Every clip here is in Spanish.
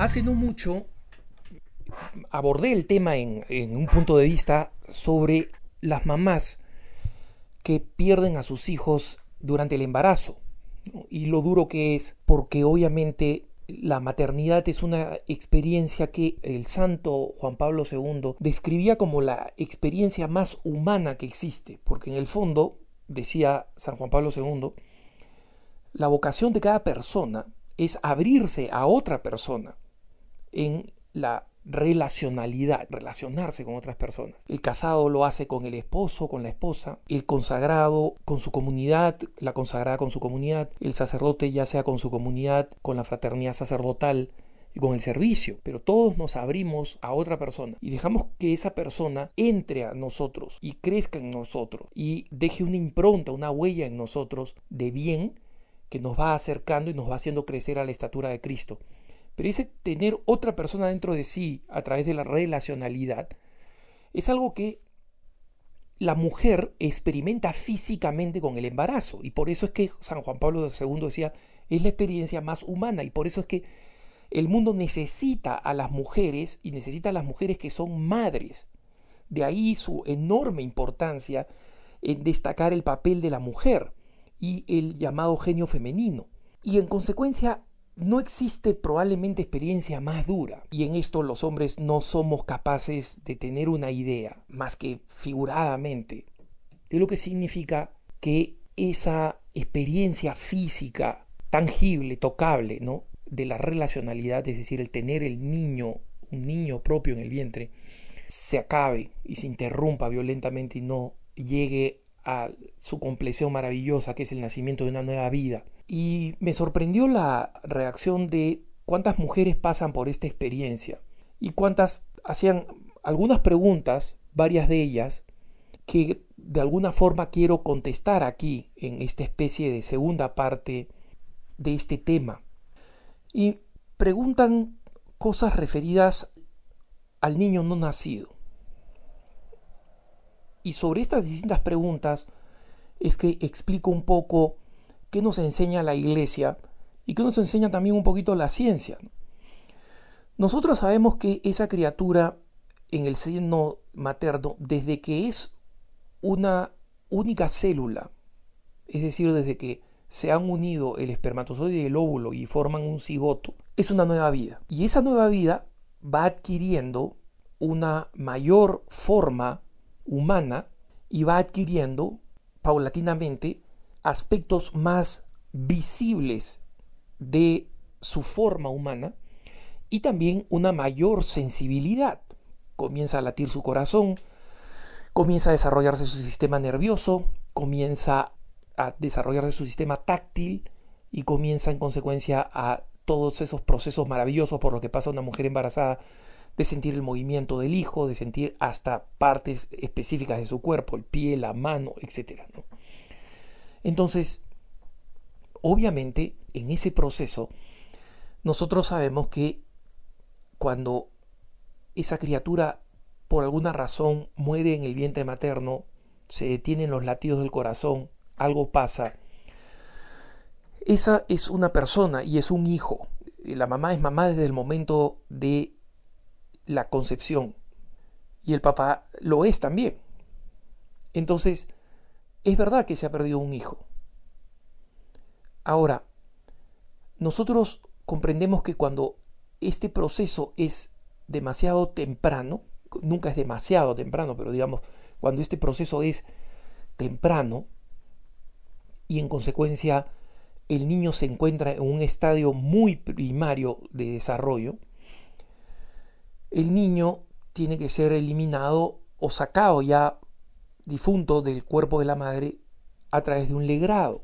Hace no mucho abordé el tema en un punto de vista sobre las mamás que pierden a sus hijos durante el embarazo, ¿no? Y lo duro que es, porque obviamente la maternidad es una experiencia que el santo Juan Pablo II describía como la experiencia más humana que existe, porque en el fondo, decía San Juan Pablo II, la vocación de cada persona es abrirse a otra persona en la relacionalidad, relacionarse con otras personas. El casado lo hace con el esposo, con la esposa, el consagrado con su comunidad, la consagrada con su comunidad, el sacerdote ya sea con su comunidad, con la fraternidad sacerdotal y con el servicio, pero todos nos abrimos a otra persona y dejamos que esa persona entre a nosotros y crezca en nosotros y deje una impronta, una huella en nosotros de bien que nos va acercando y nos va haciendo crecer a la estatura de Cristo. Pero ese tener otra persona dentro de sí a través de la relacionalidad es algo que la mujer experimenta físicamente con el embarazo. Y por eso es que San Juan Pablo II decía, es la experiencia más humana. Y por eso es que el mundo necesita a las mujeres y necesita a las mujeres que son madres. De ahí su enorme importancia en destacar el papel de la mujer y el llamado genio femenino. Y en consecuencia, no existe probablemente experiencia más dura, y en esto los hombres no somos capaces de tener una idea, más que figuradamente, de lo que significa que esa experiencia física, tangible, tocable, ¿no?, de la relacionalidad, es decir, el tener un niño propio en el vientre, se acabe y se interrumpa violentamente y no llegue a su compleción maravillosa, que es el nacimiento de una nueva vida. Y me sorprendió la reacción de cuántas mujeres pasan por esta experiencia y cuántas hacían algunas preguntas, varias de ellas, que de alguna forma quiero contestar aquí en esta especie de segunda parte de este tema. Y preguntan cosas referidas al niño no nacido. Y sobre estas distintas preguntas es que explico un poco qué nos enseña la Iglesia y qué nos enseña también un poquito la ciencia. Nosotros sabemos que esa criatura en el seno materno, desde que es una única célula, es decir, desde que se han unido el espermatozoide y el óvulo y forman un cigoto, es una nueva vida. Y esa nueva vida va adquiriendo una mayor forma humana y va adquiriendo paulatinamente aspectos más visibles de su forma humana y también una mayor sensibilidad. Comienza a latir su corazón, comienza a desarrollarse su sistema nervioso, comienza a desarrollarse su sistema táctil y comienza en consecuencia a todos esos procesos maravillosos por lo que pasa una mujer embarazada, de sentir el movimiento del hijo, de sentir hasta partes específicas de su cuerpo, el pie, la mano, etc., ¿no? Entonces, obviamente, en ese proceso, nosotros sabemos que cuando esa criatura, por alguna razón, muere en el vientre materno, se detienen los latidos del corazón, algo pasa. Esa es una persona y es un hijo. La mamá es mamá desde el momento de la concepción y el papá lo es también. Entonces, es verdad que se ha perdido un hijo. Ahora, nosotros comprendemos que cuando este proceso es demasiado temprano, nunca es demasiado temprano, pero digamos, cuando este proceso es temprano y en consecuencia el niño se encuentra en un estadio muy primario de desarrollo, el niño tiene que ser eliminado o sacado ya difunto del cuerpo de la madre a través de un legrado.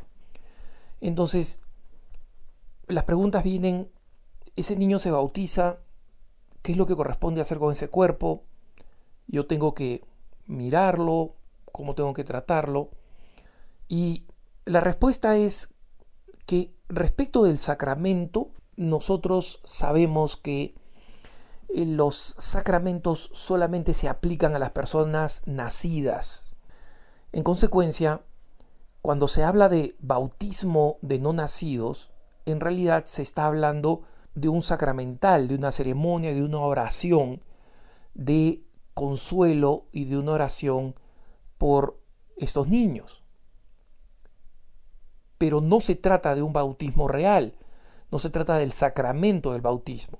Entonces, las preguntas vienen, ese niño se bautiza, ¿qué es lo que corresponde hacer con ese cuerpo? Yo tengo que mirarlo, ¿cómo tengo que tratarlo? Y la respuesta es que respecto del sacramento, nosotros sabemos que los sacramentos solamente se aplican a las personas nacidas. En consecuencia, cuando se habla de bautismo de no nacidos, en realidad se está hablando de un sacramental, de una ceremonia, de una oración de consuelo y de una oración por estos niños. Pero no se trata de un bautismo real, no se trata del sacramento del bautismo.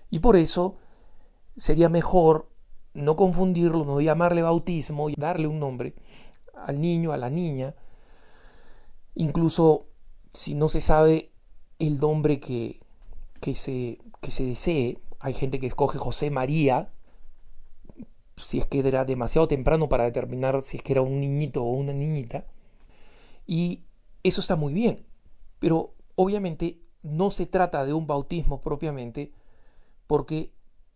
Y por eso sería mejor no confundirlo, no llamarle bautismo y darle un nombre al niño, a la niña. Incluso si no se sabe el nombre que se desee, hay gente que escoge José María, si es que era demasiado temprano para determinar si es que era un niñito o una niñita. Y eso está muy bien, pero obviamente no se trata de un bautismo propiamente, porque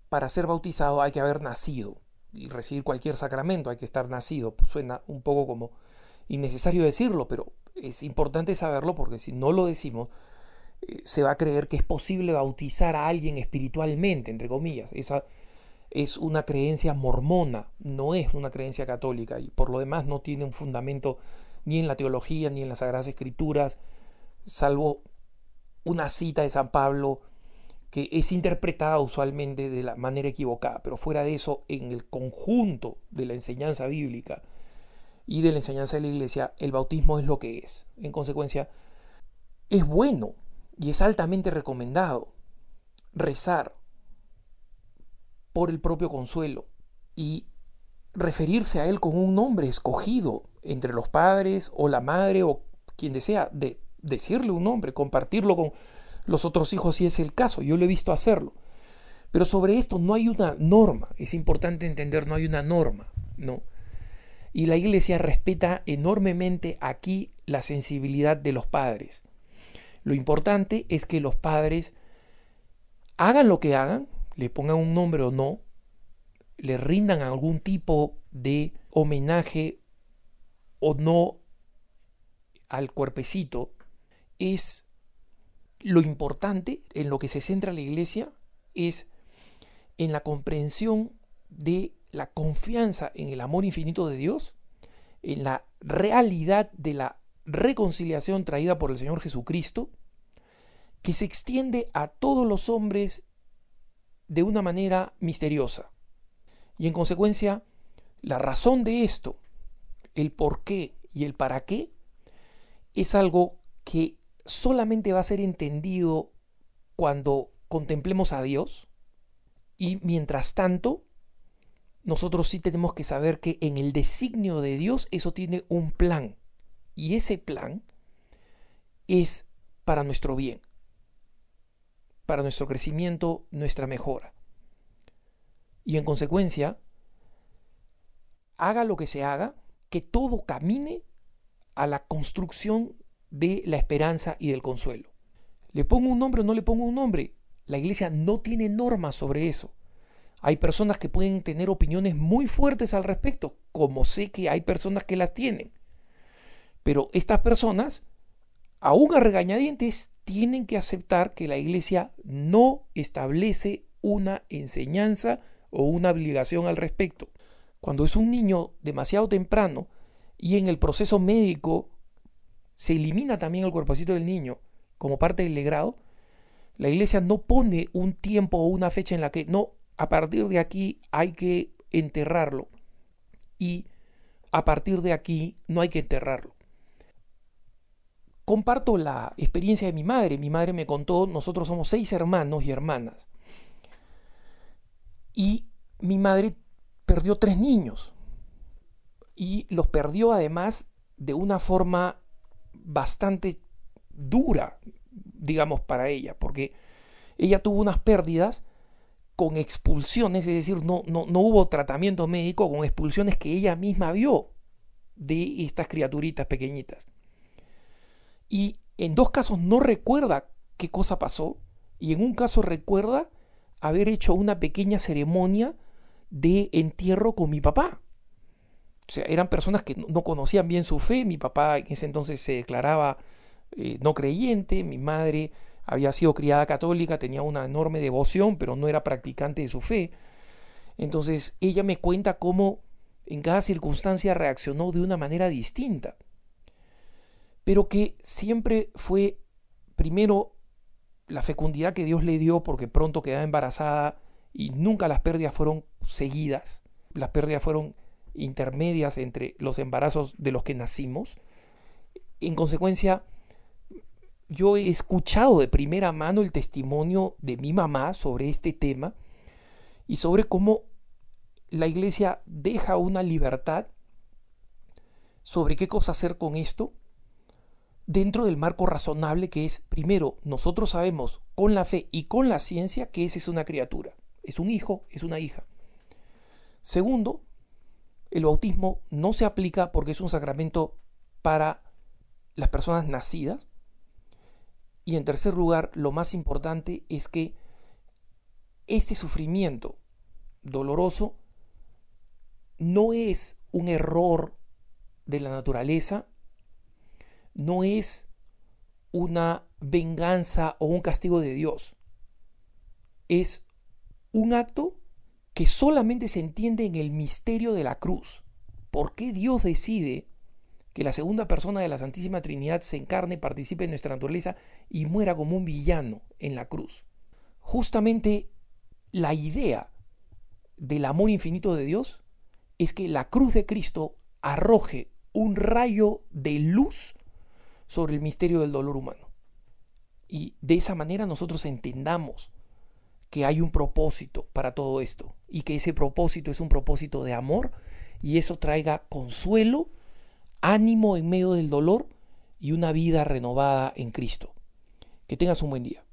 para ser bautizado hay que haber nacido y recibir cualquier sacramento, hay que estar nacido. Pues suena un poco como innecesario decirlo, pero es importante saberlo, porque si no lo decimos, se va a creer que es posible bautizar a alguien espiritualmente, entre comillas. Esa es una creencia mormona, no es una creencia católica, y por lo demás no tiene un fundamento ni en la teología ni en las Sagradas Escrituras, salvo una cita de San Pablo que es interpretada usualmente de la manera equivocada. Pero fuera de eso, en el conjunto de la enseñanza bíblica y de la enseñanza de la Iglesia, el bautismo es lo que es. En consecuencia, es bueno y es altamente recomendado rezar por el propio consuelo y referirse a él con un nombre escogido entre los padres o la madre o quien desea, de decirle un nombre, compartirlo con los otros hijos si es el caso. Yo lo he visto hacerlo. Pero sobre esto no hay una norma. Es importante entender, no hay una norma, ¿no? Y la Iglesia respeta enormemente aquí la sensibilidad de los padres. Lo importante es que los padres hagan lo que hagan, le pongan un nombre o no, le rindan algún tipo de homenaje o no al cuerpecito. Es lo importante, en lo que se centra la Iglesia, es en la comprensión de la confianza en el amor infinito de Dios, en la realidad de la reconciliación traída por el Señor Jesucristo, que se extiende a todos los hombres de una manera misteriosa. Y en consecuencia, la razón de esto, el por qué y el para qué, es algo que solamente va a ser entendido cuando contemplemos a Dios. Y mientras tanto, nosotros sí tenemos que saber que en el designio de Dios eso tiene un plan. Y ese plan es para nuestro bien, para nuestro crecimiento, nuestra mejora. Y en consecuencia, haga lo que se haga, que todo camine a la construcción de la esperanza y del consuelo. ¿Le pongo un nombre o no le pongo un nombre? La Iglesia no tiene normas sobre eso. Hay personas que pueden tener opiniones muy fuertes al respecto, como sé que hay personas que las tienen. Pero estas personas, aún a regañadientes, tienen que aceptar que la Iglesia no establece una enseñanza o una obligación al respecto. Cuando es un niño demasiado temprano y en el proceso médico se elimina también el cuerpecito del niño como parte del legrado, la Iglesia no pone un tiempo o una fecha en la que no, a partir de aquí hay que enterrarlo y a partir de aquí no hay que enterrarlo. Comparto la experiencia de mi madre. Mi madre me contó, nosotros somos 6 hermanos y hermanas. Y mi madre perdió 3 niños. Y los perdió además de una forma bastante dura, digamos, para ella. Porque ella tuvo unas pérdidas con expulsiones, es decir, no hubo tratamiento médico, con expulsiones que ella misma vio de estas criaturitas pequeñitas. Y en 2 casos no recuerda qué cosa pasó, y en un caso recuerda haber hecho una pequeña ceremonia de entierro con mi papá. O sea, eran personas que no conocían bien su fe. Mi papá en ese entonces se declaraba no creyente, mi madre había sido criada católica, tenía una enorme devoción, pero no era practicante de su fe. Entonces ella me cuenta cómo en cada circunstancia reaccionó de una manera distinta, pero que siempre fue primero la fecundidad que Dios le dio porque pronto quedaba embarazada y nunca las pérdidas fueron seguidas, las pérdidas fueron intermedias entre los embarazos de los que nacimos. En consecuencia, yo he escuchado de primera mano el testimonio de mi mamá sobre este tema y sobre cómo la iglesia deja una libertad sobre qué cosa hacer con esto dentro del marco razonable que es, primero, nosotros sabemos con la fe y con la ciencia que esa es una criatura, es un hijo, es una hija. Segundo, el bautismo no se aplica porque es un sacramento para las personas nacidas. Y en tercer lugar, lo más importante es que este sufrimiento doloroso no es un error de la naturaleza, no es una venganza o un castigo de Dios. Es un acto que solamente se entiende en el misterio de la cruz. ¿Por qué Dios decide que la segunda persona de la Santísima Trinidad se encarne, participe en nuestra naturaleza y muera como un villano en la cruz? Justamente la idea del amor infinito de Dios es que la cruz de Cristo arroje un rayo de luz sobre el misterio del dolor humano. Y de esa manera nosotros entendamos que hay un propósito para todo esto y que ese propósito es un propósito de amor y eso traiga consuelo, ánimo en medio del dolor y una vida renovada en Cristo. Que tengas un buen día.